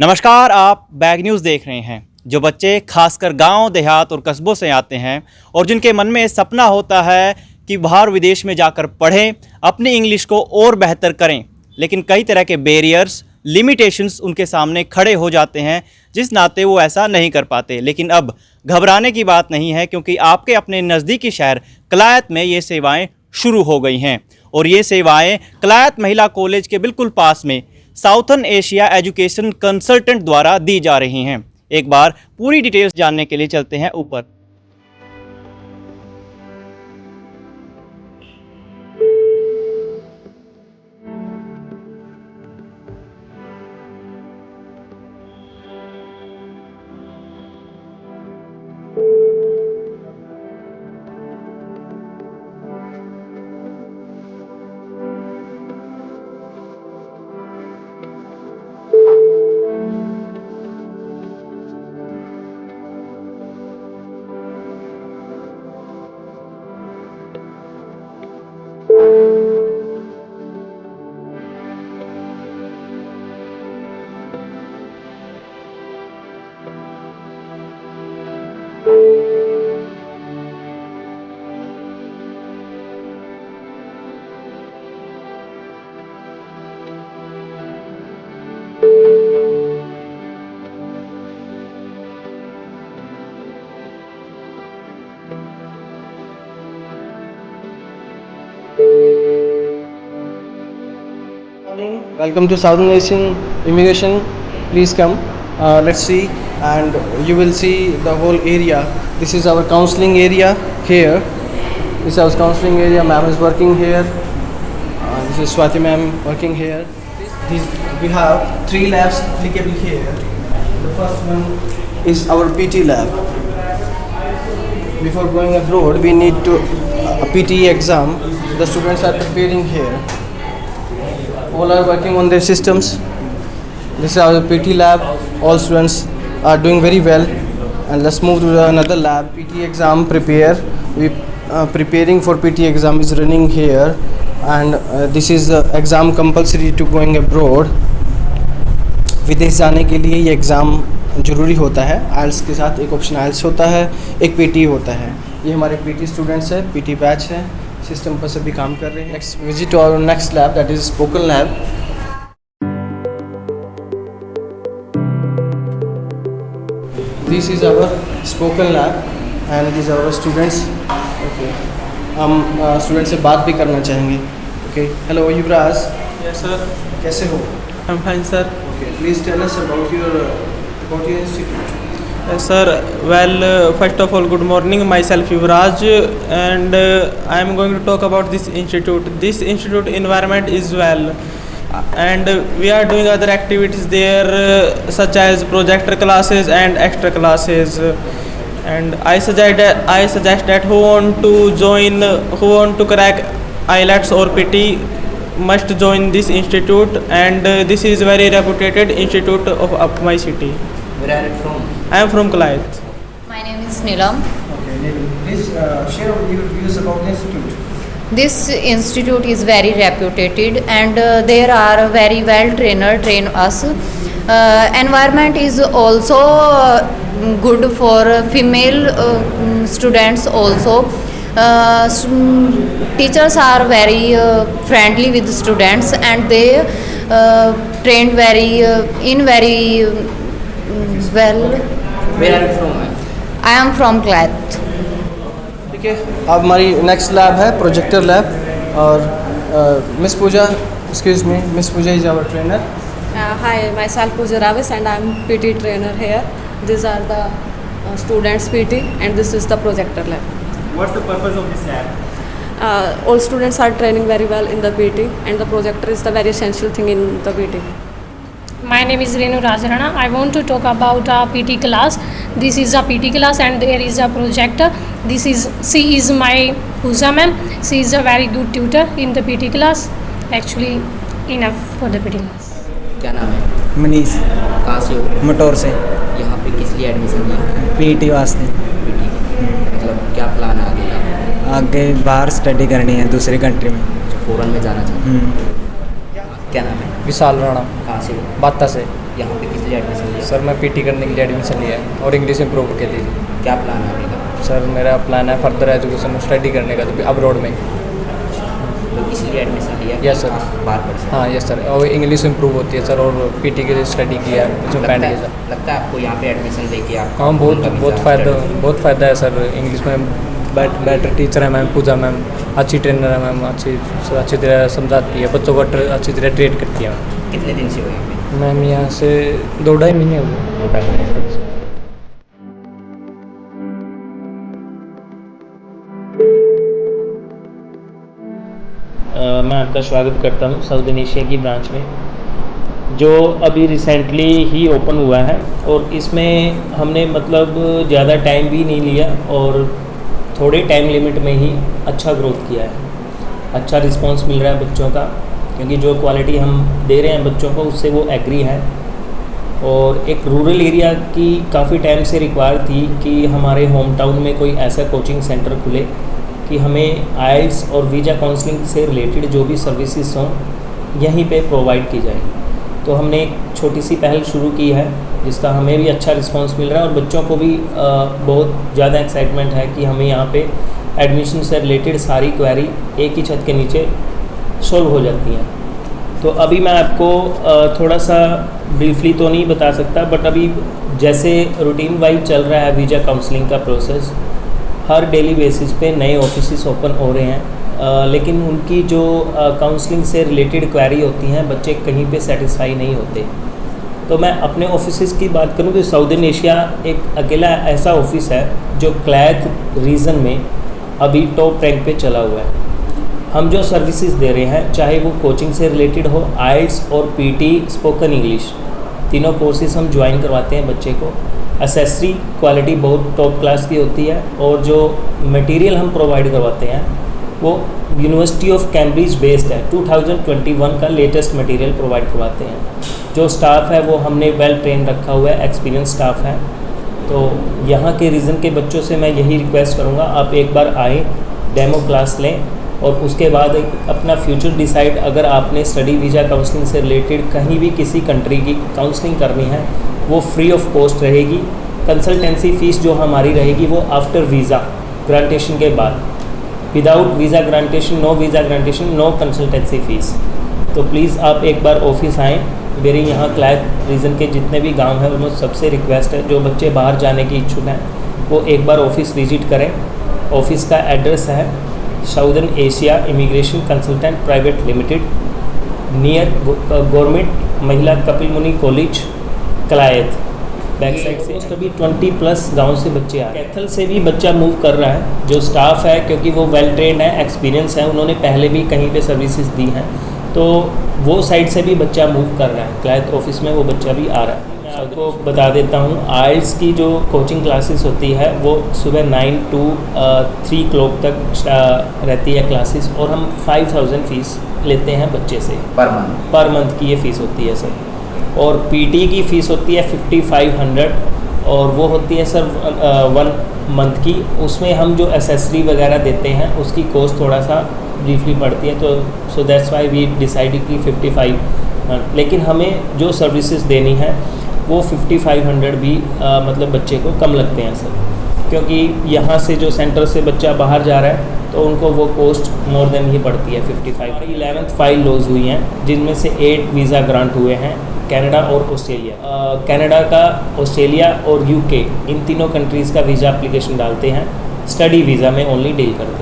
नमस्कार, आप bag news देख रहे हैं। जो बच्चे खासकर गांव, देहात और कस्बों से आते हैं और जिनके मन में सपना होता है कि बाहर विदेश में जाकर पढ़ें, अपनी इंग्लिश को और बेहतर करें, लेकिन कई तरह के बैरियर्स, लिमिटेशंस उनके सामने खड़े हो जाते हैं, जिस नाते वो ऐसा नहीं कर पाते। लेकिन अब घबराने की बात नहीं है, क्योंकि आपके अपने नज़दीकी शहर कलायत में ये सेवाएँ शुरू हो गई हैं। और ये सेवाएँ कलायत महिला कॉलेज के बिल्कुल पास में साउथर्न एशिया एजुकेशन कंसल्टेंट द्वारा दी जा रही हैं। एक बार पूरी डिटेल्स जानने के लिए चलते हैं ऊपर। Welcome to Southern Asian Immigration. Please come. Let's see, and you will see the whole area. This is our counseling area here. This is our counseling area. Ma'am is working here. This is Swati ma'am working here. We have 3 labs applicable here. The first one is our PT lab. Before going abroad, we need to a PT exam. The students are preparing here. All are working on their systems. This is our PT lab. All students are doing very well. And let's move to another lab. PT exam prepare. We preparing for PT exam is running here, and this is the exam compulsory to going abroad. विदेश जाने के लिए ये exam ज़रूरी होता है। आइल्स के साथ एक ऑप्शन आइल्स होता है, एक PT होता है। ये हमारे PT स्टूडेंट्स हैं, PT बैच है, सिस्टम पर सभी काम कर रहे हैं। Next visit to our next lab, that is spoken lab. This is our spoken lab and this our students. Okay, हम स्टूडेंट से बात भी करना चाहेंगे। Okay, hello Yuvraj. Yes sir. कैसे हो? I am fine sir. Okay, please tell us about your institute. Sir, well, first of all, good morning. Myself Yuvraj, and I am going to talk about this institute. This institute environment is well, and we are doing other activities there, such as projector classes and extra classes. And I suggest that who want to crack IELTS or PT must join this institute, and this is very reputed institute of my city. Where are you from? I am from Kalayat. My name is Neelam. Okay, please share your views about the institute. This institute is very reputed, and there are very well train us. Environment is also good for female students also. Teachers are very friendly with students, and they trained very well. Where are you from? I am from Kalayat. ठीक है, अब हमारी next lab है projector lab. और miss Pooja, excuse me, miss Pooja is our trainer. Hi, myself Pooja Ravis, and I am PT trainer here. These are the students PT, and this is the projector lab. What's the purpose of this lab? All students are training very well in the PT, and the projector is the very essential thing in the PT. My name is Renu Rajarana. I want to talk about a PT class. This is a PT class, and there is a projector. She is my Pooja ma'am. She is a very good tutor in the PT class. Actually, enough for the PT class. क्या नाम है? मनीष। कहाँ से हो? मटोर से। यहाँ पे किस लिए एडमिशन लिया? PET वास्ते। पीटी। मतलब क्या प्लान है आगे का? आगे बाहर स्टडी करनी है दूसरी कंट्री में। फ़ॉरेन में जाना चाहते हैं? क्या नाम है? विशाल राणा। कहाँ से हो? बाता से। यहाँ पे किस लिए लिए एडमिशन लिया? सर मैं पीटी करने के लिए एडमिशन लिया है और इंग्लिश इम्प्रूव के लिए। क्या प्लान है आगे का? सर मेरा प्लान है फर्दर एजुकेशन स्टडी करने का, तो अब्रॉड में। तो इसलिए एडमिशन लिया? Yes, sir. बाहर पढ़ सकते? हाँ यस सर, और इंग्लिश इम्प्रूव होती है सर, और पीटी के लिए स्टडी किया है उसमें पैंट के साथ। लगता है आपको यहाँ पे एडमिशन लेके आप? हाँ बहुत फ़ायदा है सर। इंग्लिश में बेटर टीचर है मैम, पूजा मैम अच्छी ट्रेनर है मैम, अच्छी तरह समझाती है बच्चों को, अच्छी तरह ट्रेन करती है मैम। कितने दिन से हो यहाँ पे? मैम यहाँ से 2-2.5 महीने हो गए। मैं आपका स्वागत करता हूँ साउथ एशिया की ब्रांच में, जो अभी रिसेंटली ही ओपन हुआ है। और इसमें हमने मतलब ज़्यादा टाइम भी नहीं लिया और थोड़े टाइम लिमिट में ही अच्छा ग्रोथ किया है। अच्छा रिस्पांस मिल रहा है बच्चों का, क्योंकि जो क्वालिटी हम दे रहे हैं बच्चों को उससे वो एग्री है। और एक रूरल एरिया की काफ़ी टाइम से रिक्वायर थी कि हमारे होम टाउन में कोई ऐसा कोचिंग सेंटर खुले कि हमें आइल्स और वीज़ा काउंसलिंग से रिलेटेड जो भी सर्विसेज हों यहीं पे प्रोवाइड की जाए। तो हमने एक छोटी सी पहल शुरू की है जिसका हमें भी अच्छा रिस्पांस मिल रहा है और बच्चों को भी बहुत ज़्यादा एक्साइटमेंट है कि हमें यहाँ पे एडमिशन से रिलेटेड सारी क्वेरी एक ही छत के नीचे सॉल्व हो जाती हैं। तो अभी मैं आपको थोड़ा सा ब्रीफली तो नहीं बता सकता, बट अभी जैसे रूटीन वाइज चल रहा है वीज़ा काउंसलिंग का प्रोसेस, हर डेली बेसिस पे नए ऑफिसेस ओपन हो रहे हैं, लेकिन उनकी जो काउंसलिंग से रिलेटेड क्वेरी होती हैं बच्चे कहीं पे सेटिस्फाई नहीं होते। तो मैं अपने ऑफिसेस की बात करूं तो साउदर्न एशिया एक अकेला ऐसा ऑफिस है जो क्लैथ रीजन में अभी टॉप रैंक पे चला हुआ है। हम जो सर्विसेज दे रहे हैं, चाहे वो कोचिंग से रिलेटेड हो, आइल्स और पीटी, स्पोकन इंग्लिश, तीनों कोर्सेज हम ज्वाइन करवाते हैं बच्चे को। एसेसरी क्वालिटी बहुत टॉप क्लास की होती है और जो मटेरियल हम प्रोवाइड करवाते हैं वो यूनिवर्सिटी ऑफ कैम्ब्रिज बेस्ड है। 2021 का लेटेस्ट मटेरियल प्रोवाइड करवाते हैं। जो स्टाफ है वो हमने वेल ट्रेन रखा हुआ है, एक्सपीरियंस स्टाफ है। तो यहाँ के रीजन के बच्चों से मैं यही रिक्वेस्ट करूँगा, आप एक बार आएँ, डेमो क्लास लें और उसके बाद अपना फ्यूचर डिसाइड, अगर आपने स्टडी वीज़ा काउंसलिंग से रिलेटेड कहीं भी किसी कंट्री की काउंसलिंग करनी है वो फ्री ऑफ कॉस्ट रहेगी। कंसल्टेंसी फ़ीस जो हमारी रहेगी वो आफ्टर वीज़ा ग्रांटेशन के बाद, without visa grantation, no visa grantation, no consultancy fees. तो प्लीज़ आप एक बार ऑफिस आएँ। मेरे यहाँ क्लैथ रीजन के जितने भी गांव हैं उनमें सबसे रिक्वेस्ट है, जो बच्चे बाहर जाने की इच्छुक हैं वो एक बार ऑफिस विजिट करें। ऑफिस का एड्रेस है southern Asia immigration consultant private limited, near government महिला कपिल मुनि कॉलेज, कलायत। बैक साइड से अभी 20+ गांव से बच्चे आ रहे हैं। कैथल से भी बच्चा मूव कर रहा है, जो स्टाफ है क्योंकि वो वेल ट्रेंड है, एक्सपीरियंस है, उन्होंने पहले भी कहीं पे सर्विसेज दी हैं, तो वो साइड से भी बच्चा मूव कर रहा है। क्लायत ऑफिस में वो बच्चा भी आ रहा है। मैं आपको बता देता हूँ, आइल्स की जो कोचिंग क्लासेस होती है वो सुबह 9 to 3 o'clock तक रहती है क्लासेस, और हम 5000 फ़ीस लेते हैं बच्चे से पर मंथ की ये फ़ीस होती है सर। और पीटी की फ़ीस होती है 5500 और वो होती है सर 1 मंथ की। उसमें हम जो एसेसरी वगैरह देते हैं उसकी कॉस्ट थोड़ा सा ब्रीफली पड़ती है, तो so that's why we decided कि 55, लेकिन हमें जो सर्विसेज देनी है वो 5500 भी मतलब बच्चे को कम लगते हैं सर, क्योंकि यहाँ से जो सेंटर से बच्चा बाहर जा रहा है तो उनको वो कॉस्ट मोर देन ही पड़ती है 55। 11th फाइल लॉज हुई हैं, जिनमें से 8 वीज़ा ग्रांट हुए हैं, कनाडा और ऑस्ट्रेलिया। कनाडा का, ऑस्ट्रेलिया और यूके, इन तीनों कंट्रीज़ का वीज़ा एप्लीकेशन डालते हैं, स्टडी वीज़ा में ओनली डील करते हैं।